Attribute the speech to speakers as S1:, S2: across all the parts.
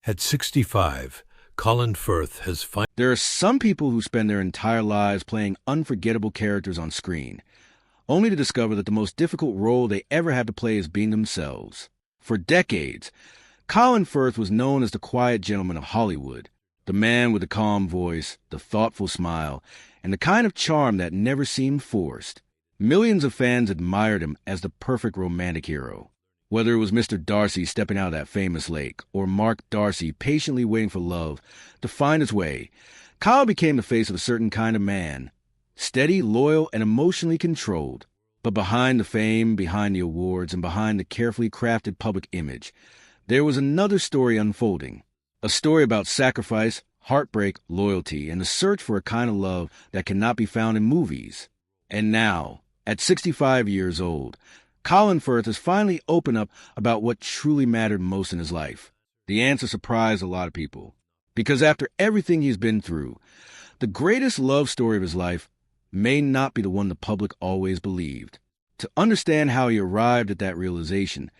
S1: At 65, Colin Firth has finally...
S2: There are some people who spend their entire lives playing unforgettable characters on screen, only to discover that the most difficult role they ever had to play is being themselves. For decades, Colin Firth was known as the quiet gentleman of Hollywood, the man with the calm voice, the thoughtful smile, and the kind of charm that never seemed forced. Millions of fans admired him as the perfect romantic hero. Whether it was Mr. Darcy stepping out of that famous lake, or Mark Darcy patiently waiting for love to find its way, Kyle became the face of a certain kind of man. Steady, loyal, and emotionally controlled. But behind the fame, behind the awards, and behind the carefully crafted public image, there was another story unfolding. A story about sacrifice, heartbreak, loyalty, and the search for a kind of love that cannot be found in movies. And now, at 65 years old, Colin Firth has finally opened up about what truly mattered most in his life. The answer surprised a lot of people. Because after everything he's been through, the greatest love story of his life may not be the one the public always believed. To understand how he arrived at that realization,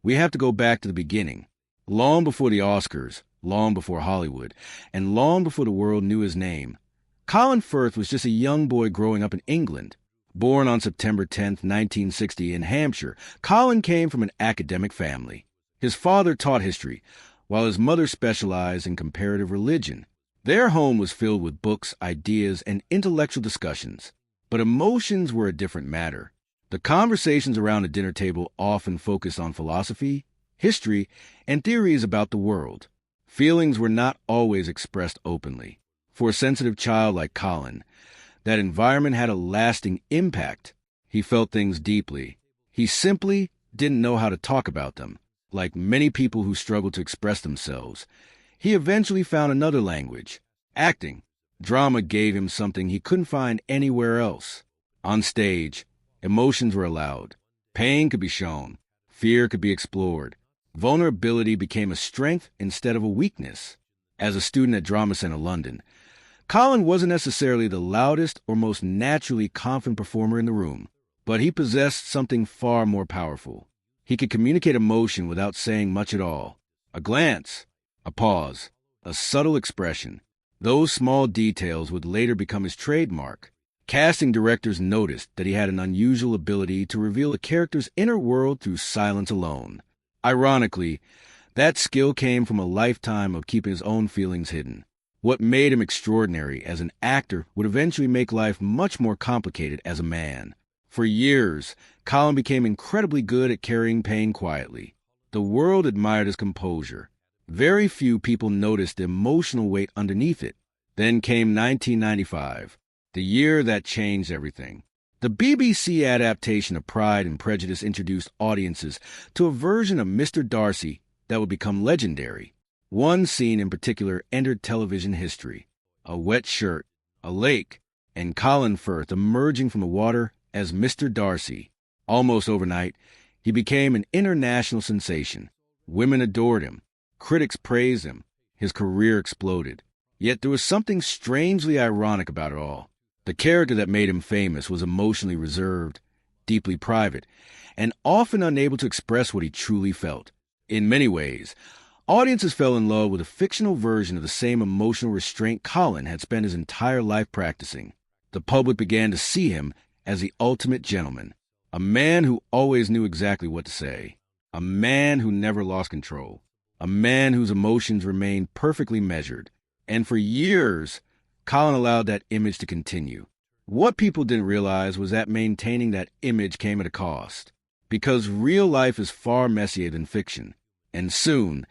S2: we have to go back to the beginning. Long before the Oscars, long before Hollywood, and long before the world knew his name, Colin Firth was just a young boy growing up in England. Born on September 10, 1960 in Hampshire, Colin came from an academic family. His father taught history, while his mother specialized in comparative religion. Their home was filled with books, ideas, and intellectual discussions. But emotions were a different matter. The conversations around the dinner table often focused on philosophy, history, and theories about the world. Feelings were not always expressed openly. For a sensitive child like Colin, that environment had a lasting impact. He felt things deeply. He simply didn't know how to talk about them. Like many people who struggle to express themselves, he eventually found another language, acting. Drama gave him something he couldn't find anywhere else. On stage, emotions were allowed. Pain could be shown. Fear could be explored. Vulnerability became a strength instead of a weakness. As a student at Drama Center London, Colin wasn't necessarily the loudest or most naturally confident performer in the room, but he possessed something far more powerful. He could communicate emotion without saying much at all. A glance, a pause, a subtle expression. Those small details would later become his trademark. Casting directors noticed that he had an unusual ability to reveal a character's inner world through silence alone. Ironically, that skill came from a lifetime of keeping his own feelings hidden. What made him extraordinary as an actor would eventually make life much more complicated as a man. For years, Colin became incredibly good at carrying pain quietly. The world admired his composure. Very few people noticed the emotional weight underneath it. Then came 1995, the year that changed everything. The BBC adaptation of Pride and Prejudice introduced audiences to a version of Mr. Darcy that would become legendary. One scene in particular entered television history. A wet shirt, a lake, and Colin Firth emerging from the water as Mr. Darcy. Almost overnight, he became an international sensation. Women adored him. Critics praised him. His career exploded. Yet there was something strangely ironic about it all. The character that made him famous was emotionally reserved, deeply private, and often unable to express what he truly felt. In many ways, audiences fell in love with a fictional version of the same emotional restraint Colin had spent his entire life practicing. The public began to see him as the ultimate gentleman, a man who always knew exactly what to say, a man who never lost control, a man whose emotions remained perfectly measured. And for years, Colin allowed that image to continue. What people didn't realize was that maintaining that image came at a cost, because real life is far messier than fiction. And soon,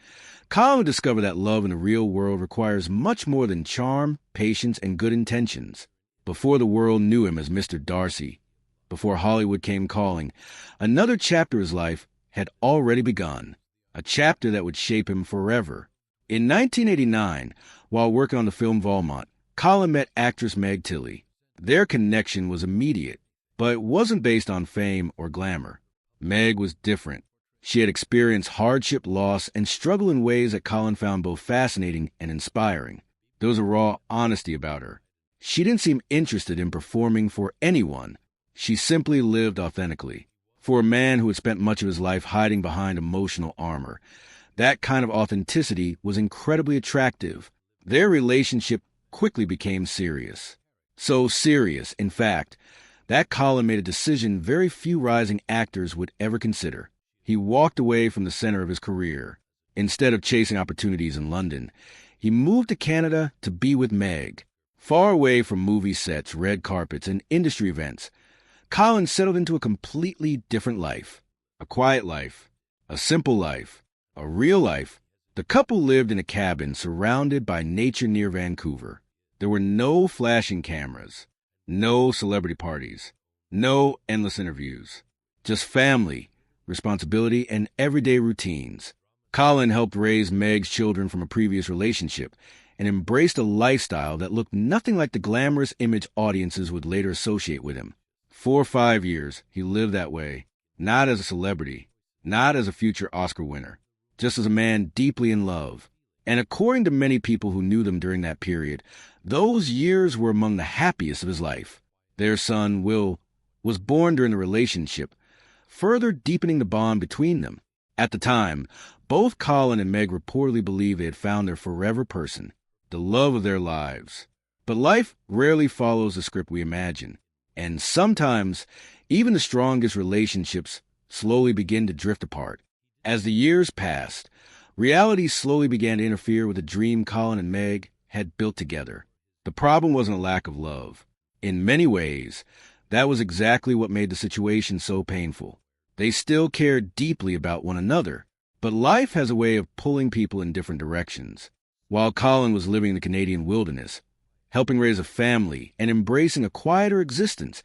S2: Colin would discover that love in the real world requires much more than charm, patience, and good intentions. Before the world knew him as Mr. Darcy, before Hollywood came calling, another chapter of his life had already begun, a chapter that would shape him forever. In 1989, while working on the film Valmont, Colin met actress Meg Tilly. Their connection was immediate, but it wasn't based on fame or glamour. Meg was different. She had experienced hardship, loss, and struggle in ways that Colin found both fascinating and inspiring. There was a raw honesty about her. She didn't seem interested in performing for anyone. She simply lived authentically. For a man who had spent much of his life hiding behind emotional armor, That kind of authenticity was incredibly attractive. Their relationship quickly became serious. So serious, in fact, that Colin made a decision very few rising actors would ever consider. He walked away from the center of his career. Instead of chasing opportunities in London, he moved to Canada to be with Meg. Far away from movie sets, red carpets, and industry events, Colin settled into a completely different life. A quiet life, a simple life, a real life. The couple lived in a cabin surrounded by nature near Vancouver. There were no flashing cameras, no celebrity parties, no endless interviews. Just family, responsibility, and everyday routines. Colin helped raise Meg's children from a previous relationship and embraced a lifestyle that looked nothing like the glamorous image audiences would later associate with him. 4 or 5 years, he lived that way, not as a celebrity, not as a future Oscar winner, just as a man deeply in love. And according to many people who knew them during that period, those years were among the happiest of his life. Their son, Will, was born during the relationship, further deepening the bond between them. At the time, both Colin and Meg reportedly believed they had found their forever person, the love of their lives. But life rarely follows the script we imagine, and sometimes even the strongest relationships slowly begin to drift apart. As the years passed, reality slowly began to interfere with the dream Colin and Meg had built together. The problem wasn't a lack of love. In many ways, that was exactly what made the situation so painful. They still cared deeply about one another, but life has a way of pulling people in different directions. While Colin was living in the Canadian wilderness, helping raise a family and embracing a quieter existence,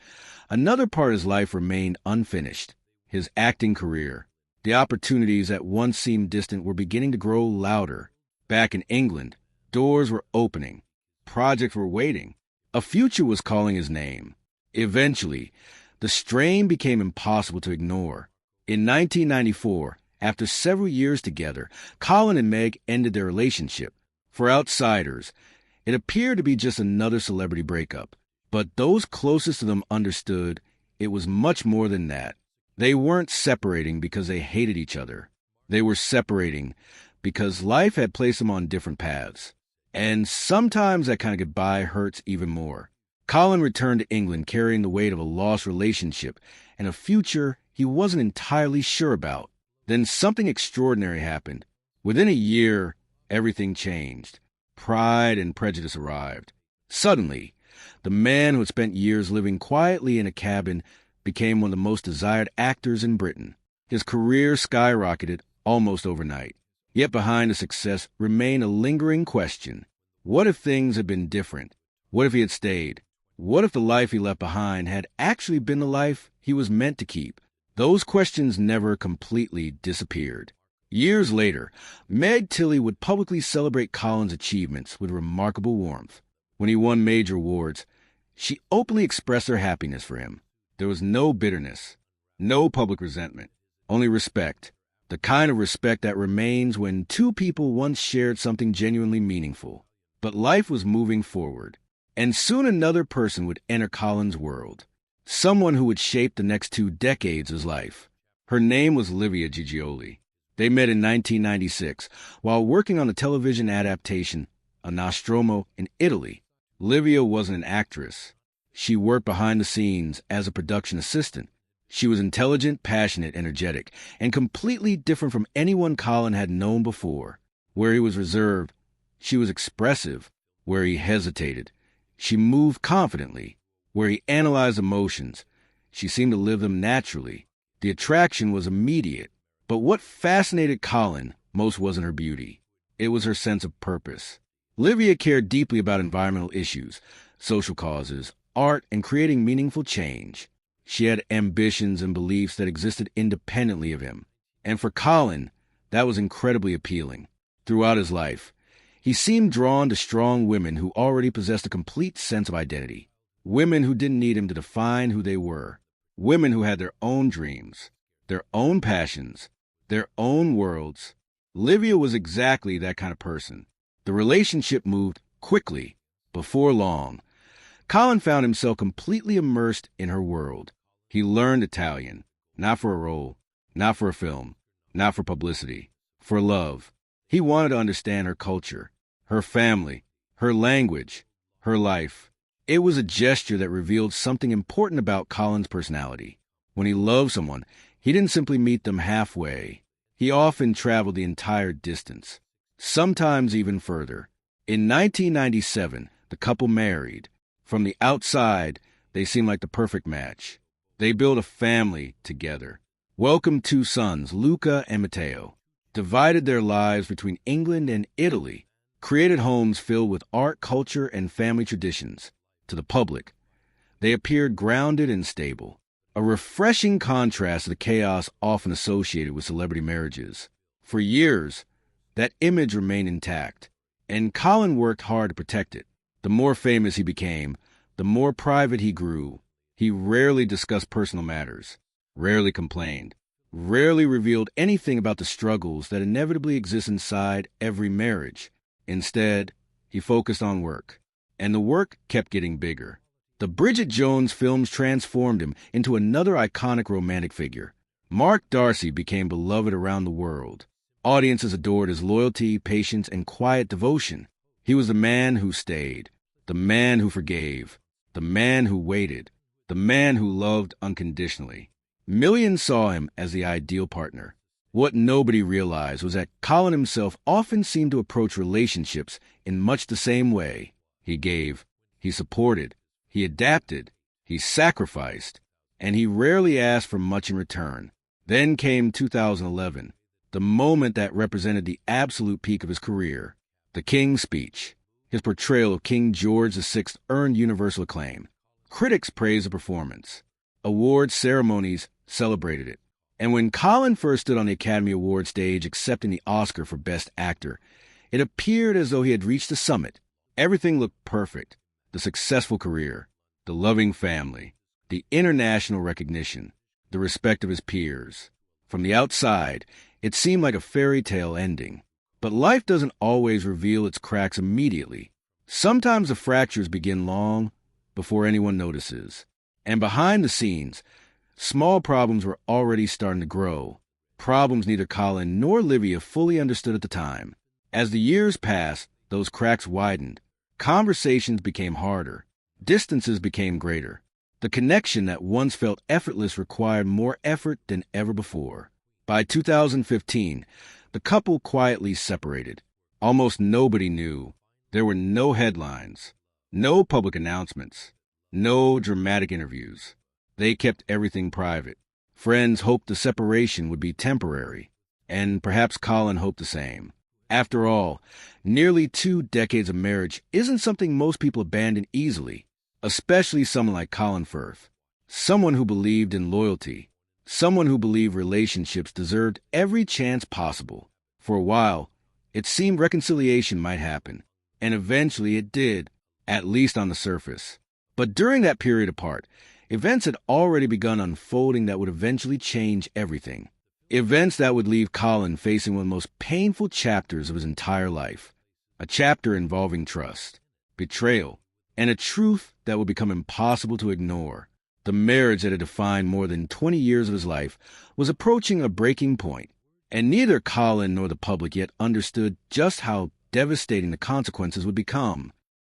S2: another part of his life remained unfinished. His acting career. The opportunities that once seemed distant were beginning to grow louder. Back in England, doors were opening. Projects were waiting. A future was calling his name. Eventually, the strain became impossible to ignore. In 1994, after several years together, Colin and Meg ended their relationship. For outsiders, it appeared to be just another celebrity breakup. But those closest to them understood it was much more than that. They weren't separating because they hated each other. They were separating because life had placed them on different paths. And sometimes that kind of goodbye hurts even more. Colin returned to England carrying the weight of a lost relationship and a future he wasn't entirely sure about. Then something extraordinary happened. Within a year, everything changed. Pride and Prejudice arrived. Suddenly, the man who had spent years living quietly in a cabin became one of the most desired actors in Britain. His career skyrocketed almost overnight. Yet behind the success remained a lingering question. What if things had been different? What if he had stayed? What if the life he left behind had actually been the life he was meant to keep? Those questions never completely disappeared. Years later, Meg Tilly would publicly celebrate Colin's achievements with remarkable warmth. When he won major awards, she openly expressed her happiness for him. There was no bitterness, no public resentment, only respect. The kind of respect that remains when two people once shared something genuinely meaningful. But life was moving forward, and soon another person would enter Colin's world. Someone who would shape the next 2 decades of his life. Her name was Livia Giuggioli. They met in 1996 while working on the television adaptation of Nostromo in Italy. Livia wasn't an actress. She worked behind the scenes as a production assistant. She was intelligent, passionate, energetic, and completely different from anyone Colin had known before. Where he was reserved, she was expressive. Where he hesitated, she moved confidently. Where he analyzed emotions, she seemed to live them naturally. The attraction was immediate. But what fascinated Colin most wasn't her beauty. It was her sense of purpose. Livia cared deeply about environmental issues, social causes, art, and creating meaningful change. She had ambitions and beliefs that existed independently of him. And for Colin, that was incredibly appealing. Throughout his life, he seemed drawn to strong women who already possessed a complete sense of identity. Women who didn't need him to define who they were. Women who had their own dreams, their own passions, their own worlds. Livia was exactly that kind of person. The relationship moved quickly. Before long, Colin found himself completely immersed in her world. He learned Italian, not for a role, not for a film, not for publicity, for love. He wanted to understand her culture, her family, her language, her life. It was a gesture that revealed something important about Colin's personality. When he loved someone, he didn't simply meet them halfway. He often traveled the entire distance, sometimes even further. In 1997, the couple married. From the outside, they seemed like the perfect match. They built a family together, welcomed two sons, Luca and Matteo, divided their lives between England and Italy, created homes filled with art, culture, and family traditions. To the public, they appeared grounded and stable, a refreshing contrast to the chaos often associated with celebrity marriages. For years, that image remained intact, and Colin worked hard to protect it. The more famous he became, the more private he grew. He rarely discussed personal matters, rarely complained, rarely revealed anything about the struggles that inevitably exist inside every marriage. Instead, he focused on work, and the work kept getting bigger. The Bridget Jones films transformed him into another iconic romantic figure. Mark Darcy became beloved around the world. Audiences adored his loyalty, patience, and quiet devotion. He was the man who stayed, the man who forgave, the man who waited, the man who loved unconditionally. Millions saw him as the ideal partner. What nobody realized was that Colin himself often seemed to approach relationships in much the same way. He gave, he supported, he adapted, he sacrificed, and he rarely asked for much in return. Then came 2011, the moment that represented the absolute peak of his career, the King's Speech. His portrayal of King George VI earned universal acclaim. Critics praised the performance. Awards ceremonies celebrated it. And when Colin first stood on the Academy Award stage accepting the Oscar for Best Actor, it appeared as though he had reached the summit. Everything looked perfect. The successful career, the loving family, the international recognition, the respect of his peers. From the outside, it seemed like a fairy tale ending. But life doesn't always reveal its cracks immediately. Sometimes the fractures begin long before anyone notices. And behind the scenes, small problems were already starting to grow. Problems neither Colin nor Livia fully understood at the time. As the years passed, those cracks widened. Conversations became harder. Distances became greater. The connection that once felt effortless required more effort than ever before. By 2015, the couple quietly separated. Almost nobody knew. There were no headlines, no public announcements, no dramatic interviews. They kept everything private. Friends hoped the separation would be temporary, and perhaps Colin hoped the same. After all, nearly 2 decades of marriage isn't something most people abandon easily, especially someone like Colin Firth, someone who believed in loyalty, someone who believed relationships deserved every chance possible. For a while, it seemed reconciliation might happen, and eventually it did, at least on the surface. But during that period apart, events had already begun unfolding that would eventually change everything. Events that would leave Colin facing one of the most painful chapters of his entire life. A chapter involving trust, betrayal, and a truth that would become impossible to ignore. The marriage that had defined more than 20 years of his life was approaching a breaking point, and neither Colin nor the public yet understood just how devastating the consequences would become.